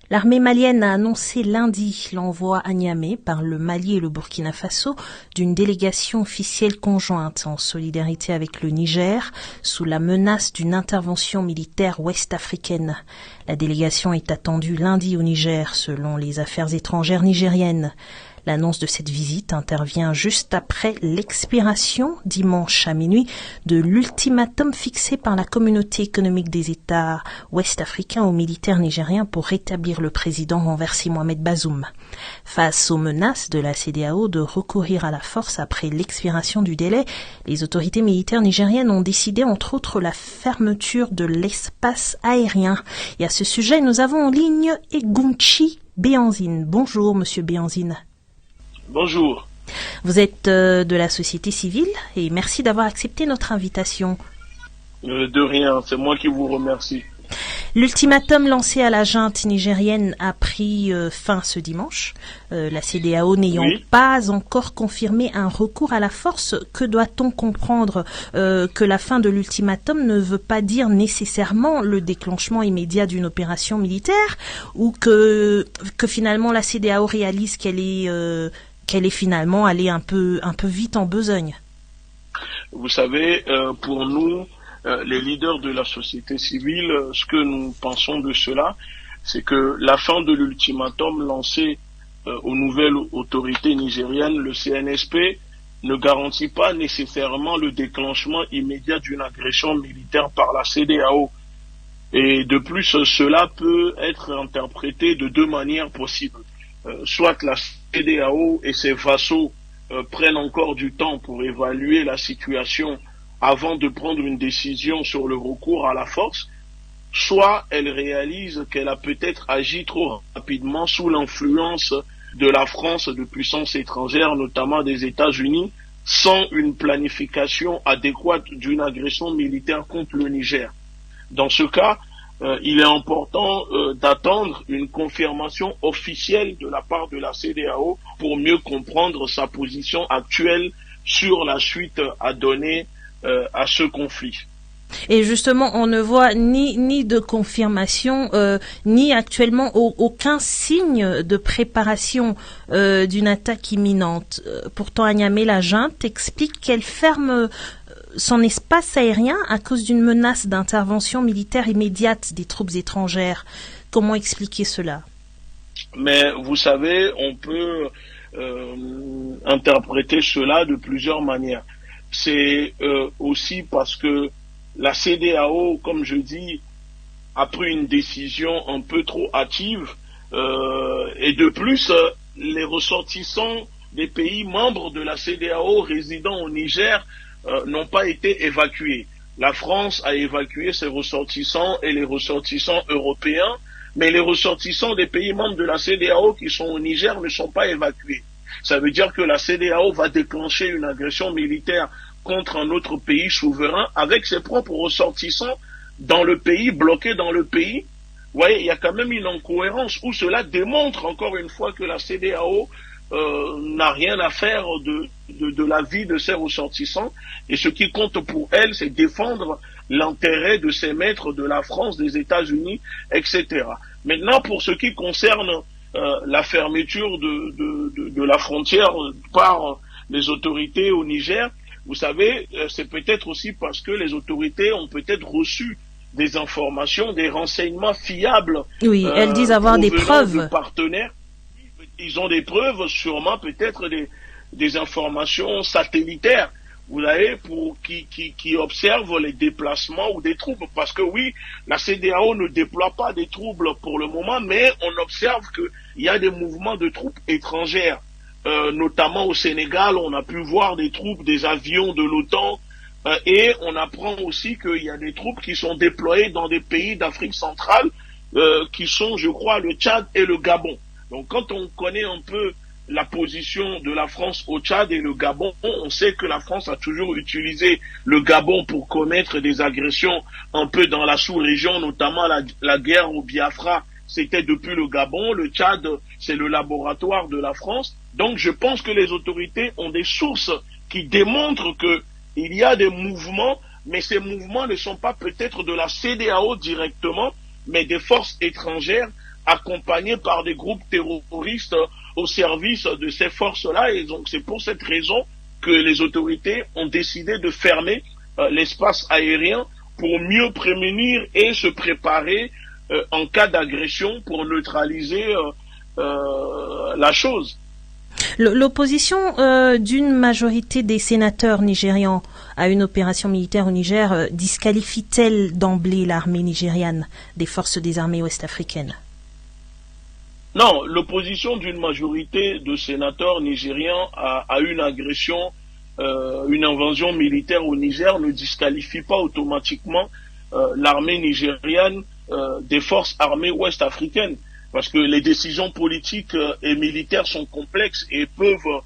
L'armée malienne a annoncé lundi l'envoi à Niamey par le Mali et le Burkina Faso d'une délégation officielle conjointe en solidarité avec le Niger sous la menace d'une intervention militaire ouest-africaine. La délégation est attendue lundi au Niger selon les affaires étrangères nigériennes. L'annonce de cette visite intervient juste après l'expiration, dimanche à minuit, de l'ultimatum fixé par la communauté économique des États ouest-africains aux militaires nigériens pour rétablir le président renversé Mohamed Bazoum. Face aux menaces de la CEDEAO de recourir à la force après l'expiration du délai, les autorités militaires nigériennes ont décidé entre autres la fermeture de l'espace aérien. Et à ce sujet, nous avons en ligne Egunchi Béanzine. Bonjour, monsieur Béanzine. Bonjour. Vous êtes de la société civile et merci d'avoir accepté notre invitation. De rien, c'est moi qui vous remercie. L'ultimatum lancé à la junte nigérienne a pris fin ce dimanche. La CEDEAO n'ayant pas encore confirmé un recours à la force, que doit-on comprendre que la fin de l'ultimatum ne veut pas dire nécessairement le déclenchement immédiat d'une opération militaire ou que finalement la CEDEAO réalise qu'elle est finalement allée un peu vite en besogne? Vous savez, pour nous, les leaders de la société civile, ce que nous pensons de cela, c'est que la fin de l'ultimatum lancé aux nouvelles autorités nigériennes, le CNSP, ne garantit pas nécessairement le déclenchement immédiat d'une agression militaire par la CEDEAO. Et de plus, cela peut être interprété de deux manières possibles. Soit la CEDEAO et ses vassaux prennent encore du temps pour évaluer la situation avant de prendre une décision sur le recours à la force, soit elle réalise qu'elle a peut-être agi trop rapidement sous l'influence de la France, de puissances étrangères, notamment des États-Unis, sans une planification adéquate d'une agression militaire contre le Niger. Dans ce cas, il est important d'attendre une confirmation officielle de la part de la CEDEAO pour mieux comprendre sa position actuelle sur la suite à donner à ce conflit. Et justement, on ne voit ni de confirmation, ni actuellement aucun signe de préparation d'une attaque imminente. Pourtant, à Niamey, la junte explique qu'elle ferme son espace aérien à cause d'une menace d'intervention militaire immédiate des troupes étrangères. Comment expliquer cela? Mais vous savez, on peut interpréter cela de plusieurs manières. C'est aussi parce que la CEDEAO, comme je dis, a pris une décision un peu trop hâtive et de plus, les ressortissants des pays membres de la CEDEAO résidant au Niger n'ont pas été évacués. La France a évacué ses ressortissants et les ressortissants européens, mais les ressortissants des pays membres de la CEDEAO qui sont au Niger ne sont pas évacués. Ça veut dire que la CEDEAO va déclencher une agression militaire contre un autre pays souverain avec ses propres ressortissants dans le pays, bloqués dans le pays. Vous voyez, il y a quand même une incohérence où cela démontre encore une fois que la CEDEAO n'a rien à faire de la vie de ses ressortissants et ce qui compte pour elle, c'est défendre l'intérêt de ses maîtres, de la France, des États-Unis, etc. Maintenant, pour ce qui concerne la fermeture de la frontière par les autorités au Niger, vous savez, c'est peut-être aussi parce que les autorités ont peut-être reçu des informations, des renseignements fiables. Oui, elles disent avoir des preuves. De partenaires. Ils ont des preuves, sûrement peut-être des informations satellitaires, vous savez, qui observent les déplacements ou des troupes. Parce que oui, la CEDEAO ne déploie pas des troupes pour le moment, mais on observe qu'il y a des mouvements de troupes étrangères. Notamment au Sénégal, on a pu voir des troupes, des avions de l'OTAN, et on apprend aussi qu'il y a des troupes qui sont déployées dans des pays d'Afrique centrale, qui sont, je crois, le Tchad et le Gabon. Donc quand on connaît un peu la position de la France au Tchad et le Gabon, on sait que la France a toujours utilisé le Gabon pour commettre des agressions un peu dans la sous-région, notamment la guerre au Biafra, c'était depuis le Gabon, le Tchad, c'est le laboratoire de la France. Donc je pense que les autorités ont des sources qui démontrent qu'il y a des mouvements, mais ces mouvements ne sont pas peut-être de la CEDEAO directement, mais des forces étrangères accompagnés par des groupes terroristes au service de ces forces-là. Et donc c'est pour cette raison que les autorités ont décidé de fermer l'espace aérien pour mieux prémunir et se préparer en cas d'agression pour neutraliser la chose. L'opposition d'une majorité des sénateurs nigérians à une opération militaire au Niger disqualifie-t-elle d'emblée l'armée nigériane des forces des armées ouest-africaines? Non, l'opposition d'une majorité de sénateurs nigérians à une agression, une invasion militaire au Niger ne disqualifie pas automatiquement l'armée nigériane des forces armées ouest-africaines. Parce que les décisions politiques et militaires sont complexes et peuvent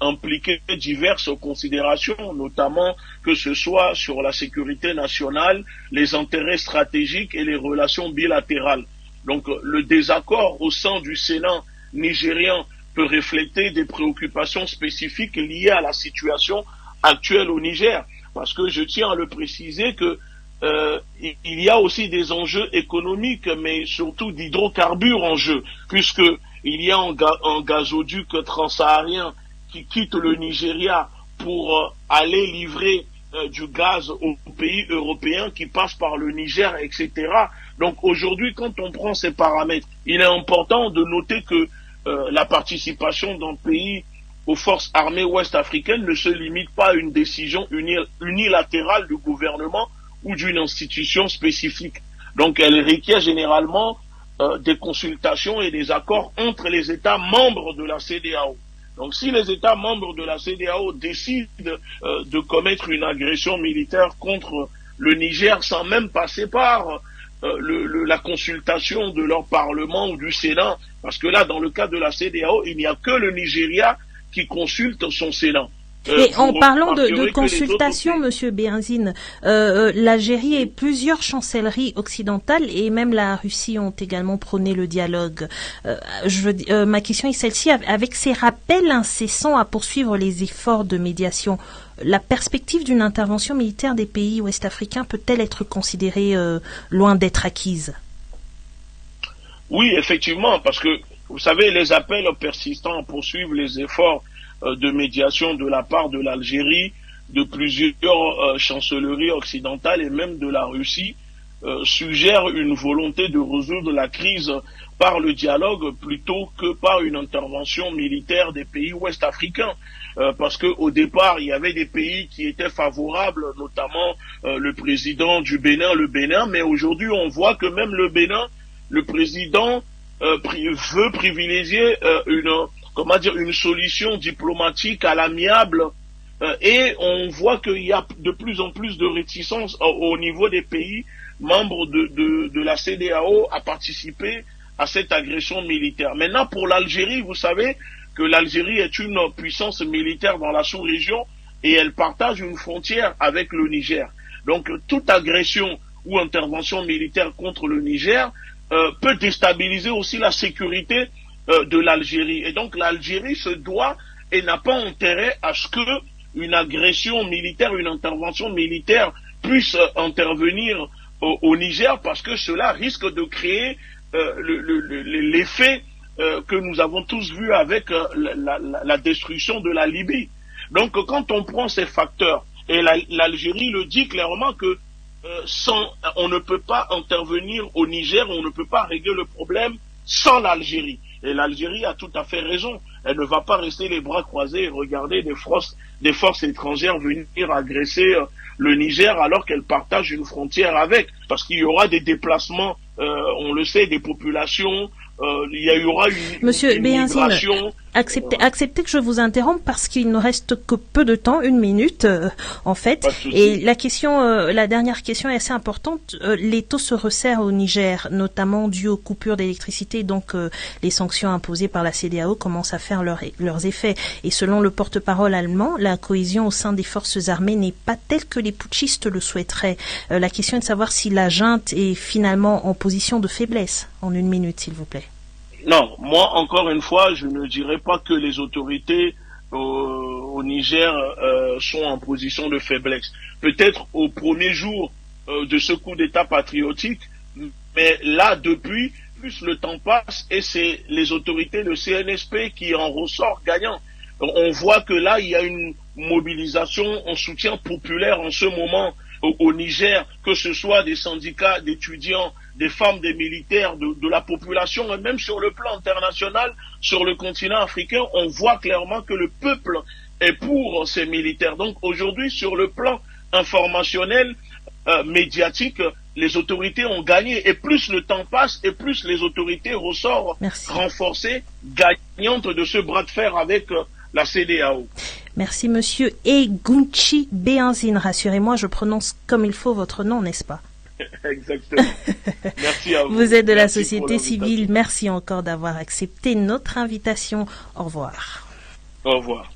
impliquer diverses considérations, notamment que ce soit sur la sécurité nationale, les intérêts stratégiques et les relations bilatérales. Donc le désaccord au sein du Sénat nigérien peut refléter des préoccupations spécifiques liées à la situation actuelle au Niger. Parce que je tiens à le préciser que il y a aussi des enjeux économiques, mais surtout d'hydrocarbures en jeu, puisque il y a un gazoduc transsaharien qui quitte le Nigeria pour aller livrer du gaz aux pays européens qui passent par le Niger, etc. Donc aujourd'hui, quand on prend ces paramètres, il est important de noter que la participation d'un pays aux forces armées ouest-africaines ne se limite pas à une décision unilatérale du gouvernement ou d'une institution spécifique. Donc elle requiert généralement des consultations et des accords entre les États membres de la CEDEAO. Donc si les États membres de la CEDEAO décident de commettre une agression militaire contre le Niger sans même passer par la consultation de leur Parlement ou du Sénat, parce que là, dans le cas de la CEDEAO, il n'y a que le Nigeria qui consulte son Sénat. Et en parlant de consultation, Monsieur Benzine, l'Algérie et plusieurs chancelleries occidentales et même la Russie ont également prôné le dialogue. Ma question est celle-ci. Avec ces rappels incessants à poursuivre les efforts de médiation, la perspective d'une intervention militaire des pays ouest-africains peut-elle être considérée loin d'être acquise? Oui, effectivement, parce que, vous savez, les appels persistants à poursuivre les efforts de médiation de la part de l'Algérie, de plusieurs chancelleries occidentales et même de la Russie suggèrent une volonté de résoudre la crise par le dialogue plutôt que par une intervention militaire des pays ouest-africains. Parce que au départ, il y avait des pays qui étaient favorables, notamment le président du Bénin, le Bénin, mais aujourd'hui on voit que même le Bénin, le président veut privilégier une solution diplomatique à l'amiable et on voit qu'il y a de plus en plus de réticence au niveau des pays membres de la CEDEAO à participer à cette agression militaire. Maintenant, pour l'Algérie, vous savez que l'Algérie est une puissance militaire dans la sous-région et elle partage une frontière avec le Niger. Donc, toute agression ou intervention militaire contre le Niger peut déstabiliser aussi la sécurité de l'Algérie. Et donc l'Algérie se doit et n'a pas intérêt à ce que une agression militaire, une intervention militaire puisse intervenir au Niger parce que cela risque de créer l'effet que nous avons tous vu avec la destruction de la Libye. Donc quand on prend ces facteurs, et l'Algérie le dit clairement que on ne peut pas intervenir au Niger, on ne peut pas régler le problème sans l'Algérie. Et l'Algérie a tout à fait raison. Elle ne va pas rester les bras croisés et regarder des forces étrangères venir agresser le Niger alors qu'elle partage une frontière avec. Parce qu'il y aura des déplacements, on le sait, des populations, il y aura une migration. Acceptez que je vous interrompe parce qu'il ne reste que peu de temps, 1 minute en fait. Et la dernière question est assez importante. Les taux se resserrent au Niger, notamment dû aux coupures d'électricité. Donc les sanctions imposées par la CEDEAO commencent à faire leurs effets. Et selon le porte-parole allemand, la cohésion au sein des forces armées n'est pas telle que les putschistes le souhaiteraient. La question est de savoir si la junte est finalement en position de faiblesse. En 1 minute, s'il vous plaît. Non, moi, encore une fois, je ne dirais pas que les autorités au Niger sont en position de faiblesse. Peut-être au premier jour de ce coup d'État patriotique, mais là, depuis, plus le temps passe et c'est les autorités, le CNSP qui en ressort gagnant. On voit que là, il y a une mobilisation en soutien populaire en ce moment au Niger, que ce soit des syndicats d'étudiants, des femmes, des militaires, de la population, et même sur le plan international, sur le continent africain, on voit clairement que le peuple est pour ces militaires. Donc aujourd'hui, sur le plan informationnel, médiatique, les autorités ont gagné. Et plus le temps passe, et plus les autorités ressortent renforcées, gagnantes de ce bras de fer avec la CEDEAO. Merci monsieur Egunchi Beanzine. Rassurez-moi, je prononce comme il faut votre nom, n'est-ce pas? Exactement. Merci à vous. Vous êtes de la société civile. Merci encore d'avoir accepté notre invitation. Au revoir. Au revoir.